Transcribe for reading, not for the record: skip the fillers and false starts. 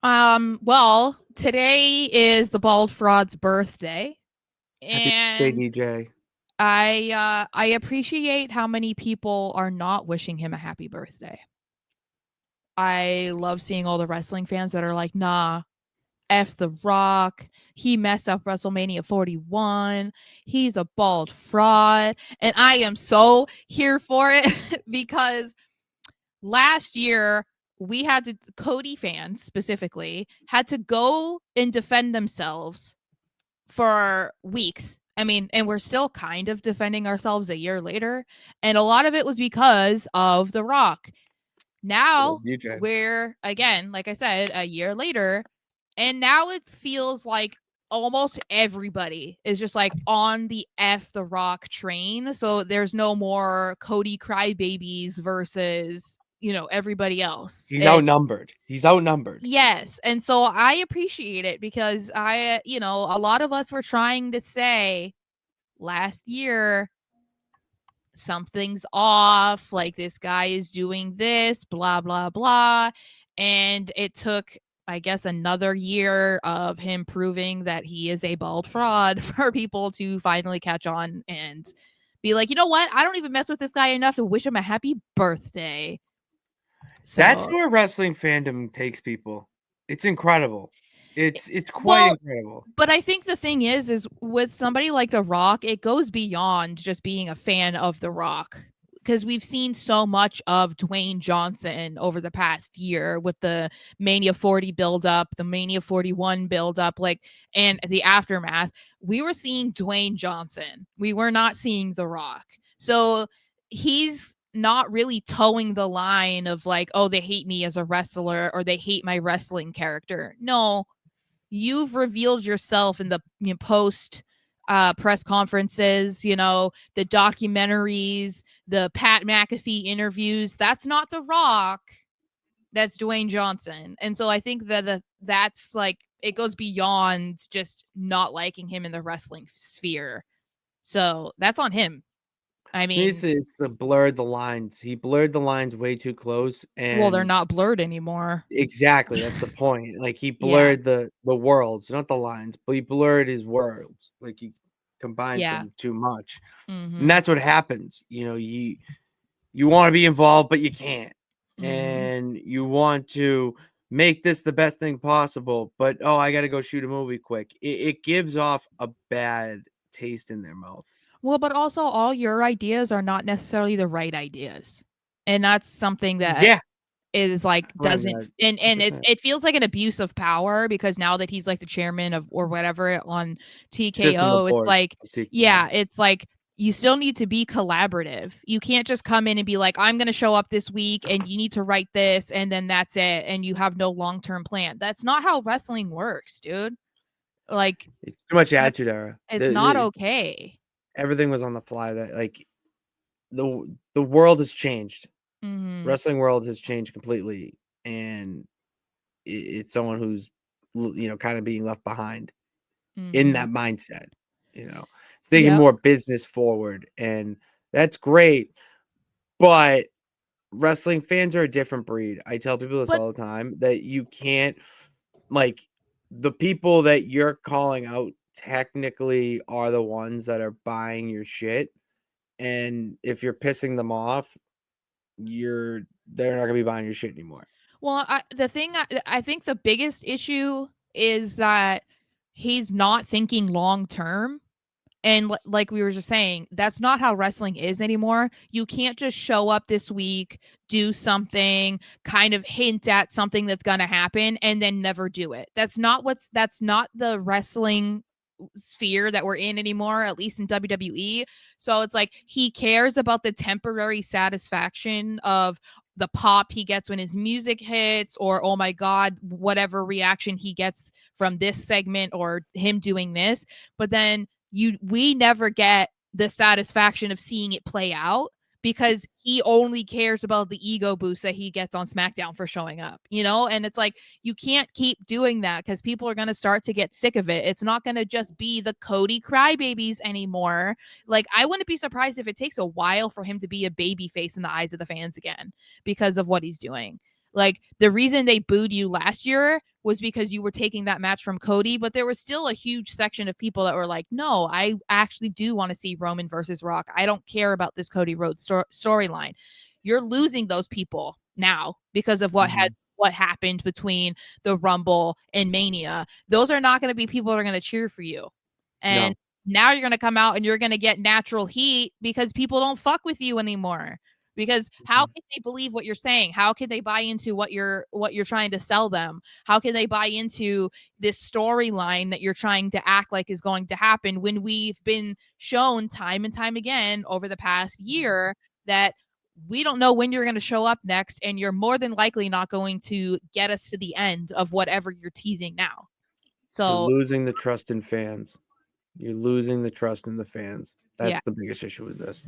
Well, today is the Bald Fraud's birthday, Happy birthday, and DJ. I appreciate how many people are not wishing him a happy birthday. I love seeing all the wrestling fans that are like, nah, F the Rock. He messed up WrestleMania 41. He's a bald fraud. And I am so here for it because last year we had to, Cody fans specifically had to go and defend themselves for weeks. I mean, and we're still kind of defending ourselves a year later, and a lot of it was because of The Rock. Now DJ. we're, again, like I said, a year later, and now it feels like almost everybody is just like on the F the Rock train. So there's no more Cody crybabies versus, everybody else. He's outnumbered. He's outnumbered. Yes. And so I appreciate it because a lot of us were trying to say last year something's off, like this guy is doing this, blah, blah, blah. And it took, I guess, another year of him proving that he is a bald fraud for people to finally catch on and be like, you know what? I don't even mess with this guy enough to wish him a happy birthday. That's So, where wrestling fandom takes people. It's incredible. It's quite well, incredible. but I think the thing is with somebody like The Rock, it goes beyond just being a fan of The Rock. Because we've seen so much of Dwayne Johnson over the past year with the Mania 40 build up, the Mania 41 build up, and the aftermath. We were seeing Dwayne Johnson. We were not seeing The Rock. So he's not really towing the line of like, oh, they hate me as a wrestler or they hate my wrestling character. No, you've revealed yourself in the post press conferences, the documentaries, the Pat McAfee interviews. That's not The Rock. That's Dwayne Johnson. And so I think that that's like, it goes beyond just not liking him in the wrestling sphere. So that's on him. I mean, It's the blurred the lines. He blurred the lines way too close, well, they're and not blurred anymore. exactly that's the point. Like he Yeah. blurred the worlds, not the lines, but he blurred his worlds. Like he combined Yeah. them too much, and Mhm. that's what happens. You want to be involved, but you can't. Mhm. And you want to make this the best thing possible, but oh, I got to go shoot a movie quick. It gives off a bad taste in their mouth. Well, but also all your ideas are not necessarily the right ideas. And that's something that Yeah, is like I mean, doesn't and it's 100%. it feels like an abuse of power because now that he's like the chairman of or whatever on Sits on the TKO, it's board like, of TKO. yeah, it's like you still need to be collaborative. You can't just come in and be like, I'm going to show up this week and you need to write this and then that's it and you have no long-term plan. That's not how wrestling works, dude. Like It's too much that's attitude era. it's not okay. Everything was on the fly. That like the world has changed. Mhm. Wrestling world has changed completely, and it's someone who's kind of being left behind in Mhm. that mindset. It's thinking Yep. more business forward, and that's great. But wrestling fans are a different breed. I tell people this But all the time that you can't like the people that you're calling out technically are the ones that are buying your shit. And if you're pissing them off, they're not gonna be buying your shit anymore. well, the thing I think the biggest issue is that he's not thinking long term. And like we were just saying, that's not how wrestling is anymore. You can't just show up this week, do something, kind of hint at something that's going to happen and then never do it. That's not the wrestling sphere that we're in anymore, at least in WWE. So it's like he cares about the temporary satisfaction of the pop he gets when his music hits, or oh my god, whatever reaction he gets from this segment or him doing this. But then we never get the satisfaction of seeing it play out because he only cares about the ego boost that he gets on SmackDown for showing up, and it's like you can't keep doing that because people are going to start to get sick of it. It's not going to just be the Cody crybabies anymore. Like, I wouldn't be surprised if it takes a while for him to be a baby face in the eyes of the fans again because of what he's doing. Like, the reason they booed you last year was because you were taking that match from Cody, but there was still a huge section of people that were like, no, I actually do want to see Roman versus Rock. I don't care about this Cody Rhodes storyline. You're losing those people now because of what happened between the Rumble and Mania. Those are not going to be people that are going to cheer for you. And now you're going to come out and you're going to get natural heat because people don't fuck with you anymore. Because how can they believe what you're saying? How can they buy into what you're trying to sell them? How can they buy into this storyline that you're trying to act like is going to happen when we've been shown time and time again over the past year that we don't know when you're going to show up next, and you're more than likely not going to get us to the end of whatever you're teasing now. You're So losing the trust in fans. You're losing the trust in the fans. That's yeah. the biggest issue with this.